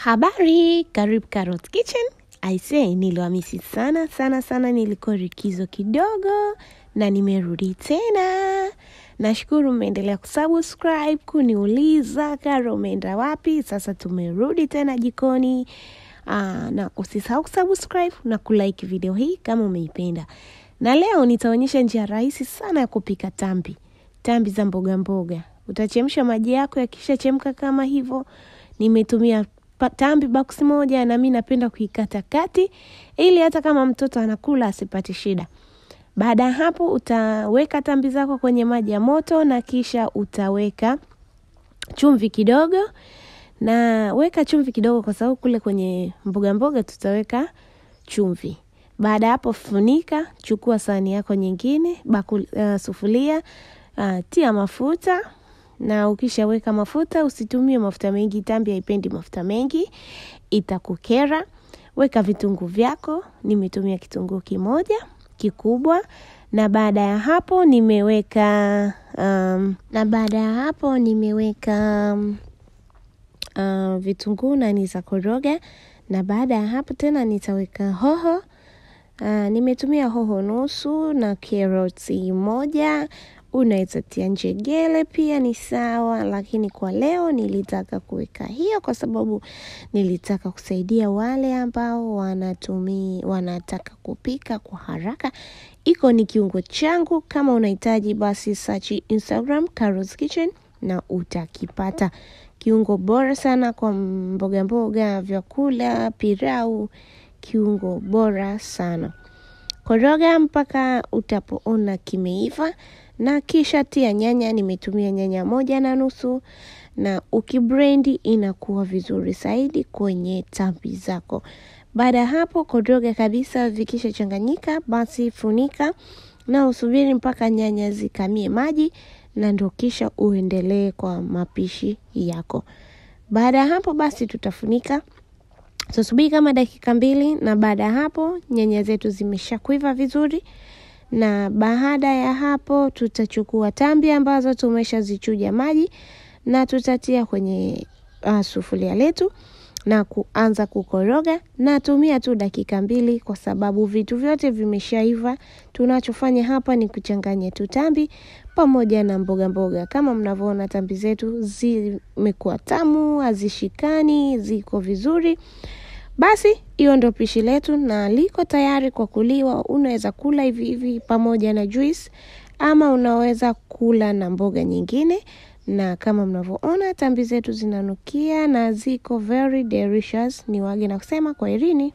Habari, karibu Carrot Kitchen. Aisee, niliwamisi sana, nilikuwa likizo kidogo na nimerudi tena. Nashukuru mmeendelea kusubscribe, kuniuliza Karo umeenda wapi. Sasa tumerudi tena jikoni. Na usisahau kusubscribe na kulike video hii kama umeipenda. Na leo nitaonyesha njia rahisi sana ya kupika tambi. Tambi za mboga. Utachemsha maji yako, yakishachemka kama hivyo. Nimetumia tambi box moja na mimi napenda kuikata kati ili hata kama mtoto anakula asipate shida. Baada ya hapo utaweka tambi zako kwenye maji ya moto na kisha utaweka chumvi kidogo. Na weka chumvi kidogo kwa sababu kule kwenye mboga tutaweka chumvi. Baada ya hapo funika, chukua sahani yako nyingine, sufuria, tia mafuta. Na ukishaweka mafuta, usitumie mafuta mengi, tambi haipendi mafuta mengi, itakukera. Weka vitunguu vyako, nimetumia kitunguu kimoja kikubwa. Na baada ya hapo nimeweka vitunguu na nitakoroga. Na baada ya hapo tena nitaweka hoho. Nimetumia hoho nusu na karoti moja. Unaweza tia njegele pia ni sawa, lakini kwa leo nilitaka kuweka hiyo kwa sababu nilitaka kusaidia wale ambao wanataka kupika kwa haraka. Iko ni kiungo changu, kama unahitaji basi search Instagram Carrot Kitchen na utakipata. Kiungo bora sana kwa mboga, vyakula, pilau, kiungo bora sana. Koroga mpaka utapoona kimeiva na kisha tia nyanya. Nimetumia nyanya 1.5 na ukibrendi inakuwa vizuri zaidi kwenye tambi zako. Baada hapo koroga kabisa, vikisha changanyika basi funika na usubiri mpaka nyanya zikamie maji na ndio kisha uendelee kwa mapishi yako. Baada hapo basi tutafunika. Tusubiri kama dakika 2 na baada hapo nyanya zetu zimeshakuiva vizuri. Na baada ya hapo tutachukua tambi ambazo tumeshazichuja maji na tutatia kwenye sufuria letu na kuanza kukoroga. Na tumia tu dakika 2 kwa sababu vitu vyote vimeshaiva. Tunachofanya hapa ni kuchanganya tu tambi pamoja na mboga. Kama mnavyoona tambi zetu zimekuwa tamu, hazishikani, ziko vizuri. Basi hiyo ndio pishi letu na liko tayari kwa kuliwa. Unaweza kula hivi pamoja na juice ama unaweza kula na mboga nyingine. Na kama mnavyoona tambi zetu zinanukia na ziko very delicious. Niwage na kusema kwaherini.